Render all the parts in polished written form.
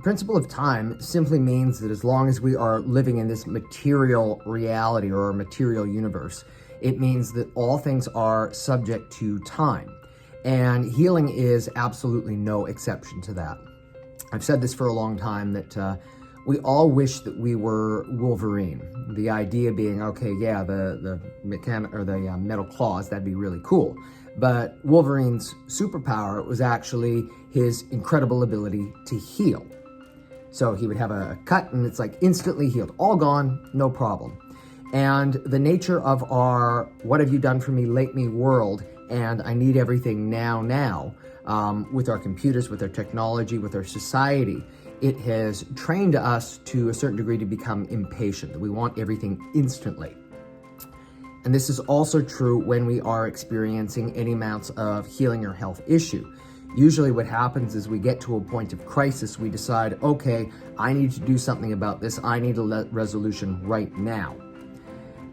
The principle of time simply means that as long as we are living in this material reality or material universe, it means that all things are subject to time. And healing is absolutely no exception to that. I've said this for a long time that we all wish that we were Wolverine. The idea being, okay, yeah, the metal claws, that'd be really cool. But Wolverine's superpower was actually his incredible ability to heal. So he would have a cut and it's like instantly healed, all gone, no problem. And the nature of our what have you done for me lately world and I need everything now, with our computers, with our technology, with our society, it has trained us to a certain degree to become impatient. We want everything instantly. And this is also true when we are experiencing any amounts of healing or health issue. Usually what happens is we get to a point of crisis, we decide, okay, I need to do something about this, I need a resolution right now.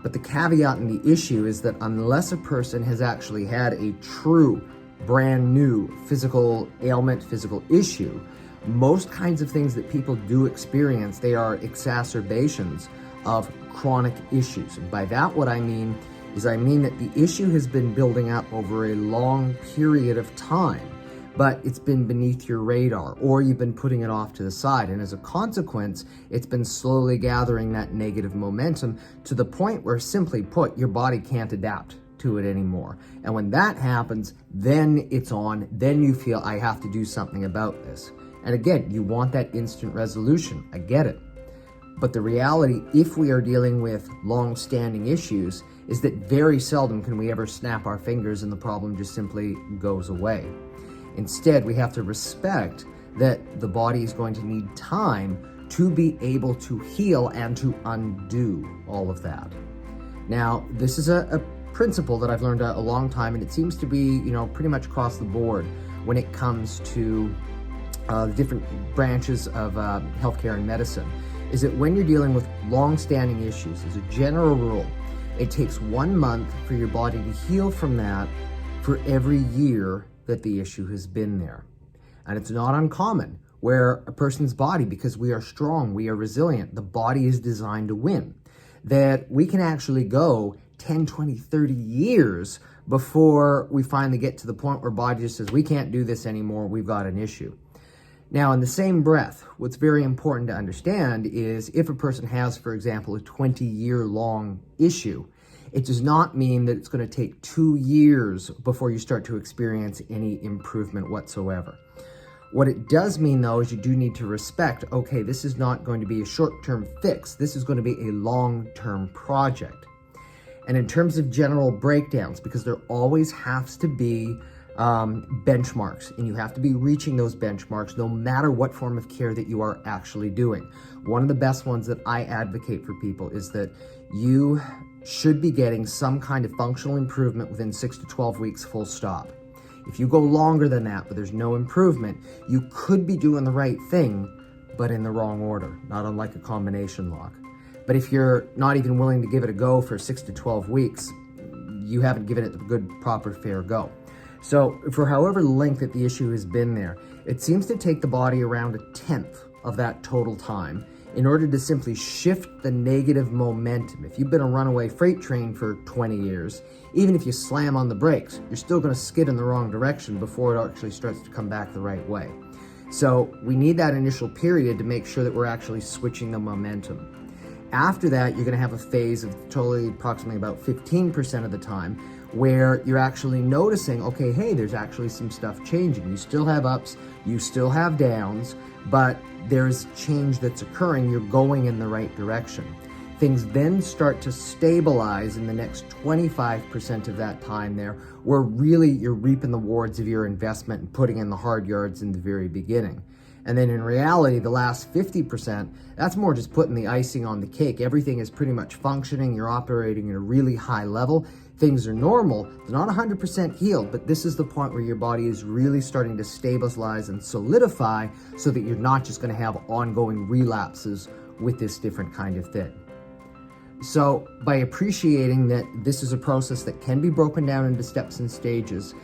But the caveat and the issue is that unless a person has actually had a true, brand new physical ailment, physical issue, most kinds of things that people do experience, they are exacerbations of chronic issues. And by that, what I mean is that the issue has been building up over a long period of time, but it's been beneath your radar, or you've been putting it off to the side. And as a consequence, it's been slowly gathering that negative momentum to the point where, simply put, your body can't adapt to it anymore. And when that happens, then it's on, then you feel, I have to do something about this. And again, you want that instant resolution. I get it. But the reality, if we are dealing with long-standing issues, is that very seldom can we ever snap our fingers and the problem just simply goes away. Instead, we have to respect that the body is going to need time to be able to heal and to undo all of that. Now, this is a principle that I've learned a long time, and it seems to be, pretty much across the board when it comes to different branches of healthcare and medicine, is that when you're dealing with long-standing issues, as a general rule, it takes 1 month for your body to heal from that for every year that the issue has been there. And it's not uncommon where a person's body, because we are strong, we are resilient, the body is designed to win, that we can actually go 10, 20, 30 years before we finally get to the point where body just says, we can't do this anymore, we've got an issue. Now, in the same breath, what's very important to understand is if a person has, for example, a 20-year-long issue, it does not mean that it's going to take 2 years before you start to experience any improvement whatsoever. What it does mean, though, is you do need to respect, okay, this is not going to be a short-term fix. This is going to be a long-term project. And in terms of general breakdowns, because there always has to be benchmarks, and you have to be reaching those benchmarks no matter what form of care that you are actually doing. One of the best ones that I advocate for people is that you should be getting some kind of functional improvement within 6 to 12 weeks, full stop. If you go longer than that, but there's no improvement, you could be doing the right thing, but in the wrong order, not unlike a combination lock. But if you're not even willing to give it a go for 6 to 12 weeks, you haven't given it the good, proper, fair go. So for however length that the issue has been there, it seems to take the body around 1/10 of that total time in order to simply shift the negative momentum. If you've been a runaway freight train for 20 years, even if you slam on the brakes, you're still going to skid in the wrong direction before it actually starts to come back the right way. So we need that initial period to make sure that we're actually switching the momentum. After that, you're going to have a phase of totally approximately about 15% of the time where you're actually noticing, okay, hey, there's actually some stuff changing. You still have ups, you still have downs, but there's change that's occurring. You're going in the right direction. Things then start to stabilize in the next 25% of that time there, where really you're reaping the rewards of your investment and putting in the hard yards in the very beginning. And then in reality, the last 50%, that's more just putting the icing on the cake. Everything is pretty much functioning. You're operating at a really high level. Things are normal. They're not 100% healed, but this is the point where your body is really starting to stabilize and solidify so that you're not just going to have ongoing relapses with this different kind of thing. So by appreciating that this is a process that can be broken down into steps and stages,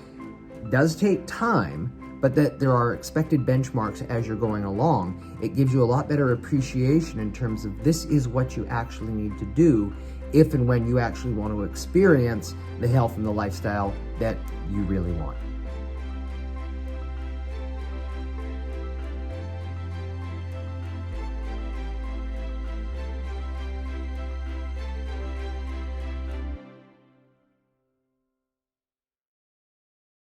does take time, but that there are expected benchmarks as you're going along. It gives you a lot better appreciation in terms of this is what you actually need to do if and when you actually want to experience the health and the lifestyle that you really want.